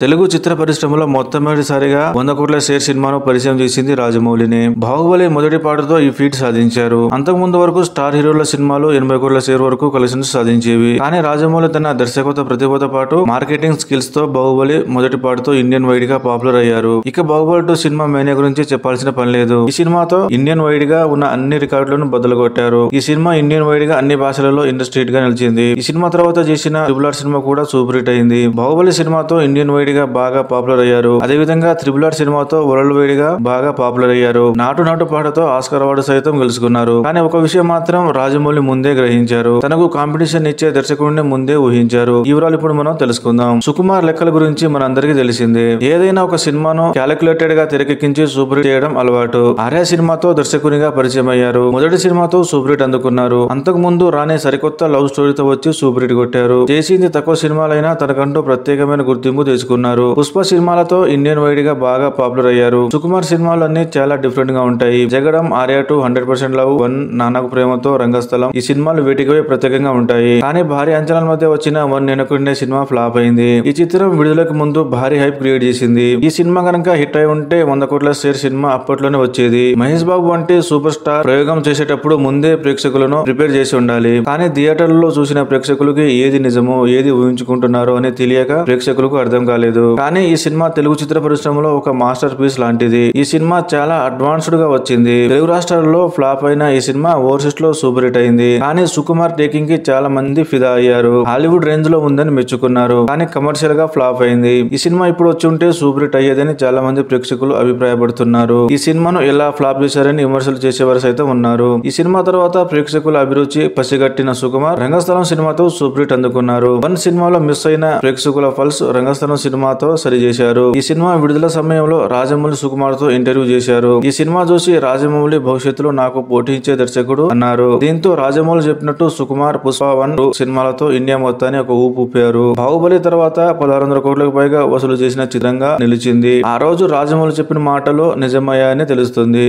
తెలుగు చిత్ర పరిశ్రమలో మొట్టమొదటిసారిగా 100 కోట్ల షేర్ సినిమాను పరిచయం చేసింది రాజమౌళిని. బాహుబలి మొదటి పాటతో ఈ ఫీట్ సాధించారు. అంతకుముందు వరకు స్టార్ హీరోల సినిమాలు 80 కోట్ల షేర్ వరకు కలెక్షన్స్ సాధించేవి. కానీ రాజమౌళి తన దర్శకత్వ ప్రతిభతో పాటు మార్కెటింగ్ స్కిల్స్ తో బాహుబలి మొదటి పాటతో ఇండియన్ వైడ్ గా పాపులర్ అయ్యారు. ఇక బాహుబలి 2 సినిమా మేనియా గురించి చెప్పాల్సిన పని లేదు. ఈ సినిమాతో ఇండియన్ వైడ్ గా ఉన్న అన్ని రికార్డులను బద్దలు కొట్టారు. ఈ సినిమా ఇండియన్ వైడ్ గా అన్ని భాషలలో ఇండస్ట్రీ హిట్ గా నిలిచింది. ఈ సినిమా తర్వాత చేసిన RRR సినిమా కూడా సూపర్ హిట్ అయింది. బాహుబలి సినిమాతో ఇండియన్ వైడ్ గా బాగా పాపులర్ అయ్యారు. అదేవిధంగా RRR సినిమాతో వరల్డ్ వైడ్ గా బాగా పాపులర్ అయ్యారు. నాటు నాటు పాటతో ఆస్కార్ అవార్డు సైతం గెలుచుకున్నారు. కానీ ఒక విషయం మాత్రం రాజమౌళి ముందే గ్రహించారు. తనకు కాంపిటీషన్ ఇచ్చే దర్శకుడిని ముందే ఊహించారు. ఈ వివరాలు ఇప్పుడు మనం తెలుసుకుందాం. సుకుమార్ లెక్కల గురించి మనందరికీ తెలిసిందే. ఏదైనా ఒక సినిమాను క్యాలిక్యులేటెడ్ గా తెరకెక్కించి సూపర్ హిట్ చేయడం అలవాటు. ఆర్య సినిమాతో దర్శకునిగా పరిచయం అయ్యారు. మొదటి సినిమాతో సూపర్ హిట్ అందుకున్నారు. అంతకు ముందు రానే సరికొత్త లవ్ స్టోరీతో వచ్చి సూపర్ హిట్ కొట్టారు. చేసింది తక్కువ సినిమాలైనా తనకంటూ ప్రత్యేకమైన గుర్తింపు తెచ్చుకున్నారు. పుష్ప సినిమాలతో ఇండియన్ వైడ్ గా బాగా పాపులర్ అయ్యారు. సుకుమార్ సినిమాలు అన్ని చాలా డిఫరెంట్ గా ఉంటాయి. జగడం, ఆర్య 2, 100% లవ్, 1, నాన్నకు ప్రేమతో, రంగస్థలం ఈ సినిమాలు వీటికి ప్రత్యేకంగా ఉంటాయి. కానీ భారీ అంచనాల మధ్య వచ్చిన 1 నేనొకడినే సినిమా ఫ్లాప్ అయింది. ఈ చిత్రం విడుదలకు ముందు భారీ హైప్ క్రియేట్ చేసింది. ఈ సినిమా కనుక హిట్ అయి ఉంటే 100 కోట్ల షేర్ సినిమా అప్పట్లోనే వచ్చేది. మహేష్ బాబు వంటి సూపర్ స్టార్ ప్రయోగం చేసేటప్పుడు ముందే ప్రేక్షకులను ప్రిపేర్ చేసి ఉండాలి. కానీ థియేటర్లలో చూసిన ప్రేక్షకులకి ఏది నిజమో ఏది ఊహించుకుంటున్నారో అని తెలియక ప్రేక్షకులకు అర్థం కాలేదు. కానీ ఈ సినిమా తెలుగు చిత్ర పరిశ్రమలో ఒక మాస్టర్ పీస్ లాంటిది. ఈ సినిమా చాలా అడ్వాన్స్డ్ గా వచ్చింది. తెలుగు రాష్ట్రాలలో ఫ్లాప్ అయిన ఈ సినిమా ఓవర్సీస్ లో సూపర్ హిట్ అయింది. కానీ సుకుమార్ టేకింగ్ కి చాలా మంది ఫిదా అయ్యారు. హాలీవుడ్ రేంజ్ లో ఉందని మెచ్చుకున్నారు. కానీ కమర్షియల్ గా ఫ్లాప్ అయింది. ఈ సినిమా ఇప్పుడు వచ్చి ఉంటే సూపర్ హిట్ అయ్యేదని చాలా మంది ప్రేక్షకులు అభిప్రాయపడుతున్నారు. ఈ సినిమాను ఎలా ఫ్లాప్ చేశారని విమర్శలు చేసేవారు సైతం ఉన్నారు. ఈ సినిమా తర్వాత ప్రేక్షకుల అభిరుచి పసిగట్టిన సుకుమార్ రంగస్థలం సినిమాతో సూపర్ హిట్ అందుకున్నారు. 1 సినిమాలో మిస్ అయిన ప్రేక్షకుల పల్స్ రంగస్థలం సినిమాతో సరిచేశారు. ఈ సినిమా విడుదల సమయంలో రాజమౌళి సుకుమార్ తో ఇంటర్వ్యూ చేశారు. ఈ సినిమా చూసి రాజమౌళి భవిష్యత్తులో నాకు పోటీంచే దర్శకుడు అన్నారు. దీంతో రాజమౌళి చెప్పినట్టు సుకుమార్ పుష్ప 1, 2 సినిమాలతో ఇండియా మొత్తాన్ని ఒక ఊపు ఊపారు. బాహుబలి తర్వాత 1600 కోట్లకు పైగా వసూలు చేసిన చిత్రంగా నిలిచింది. ఆ రోజు రాజమౌళి చెప్పిన మాటలో నిజమయ్యాయని తెలుస్తుంది.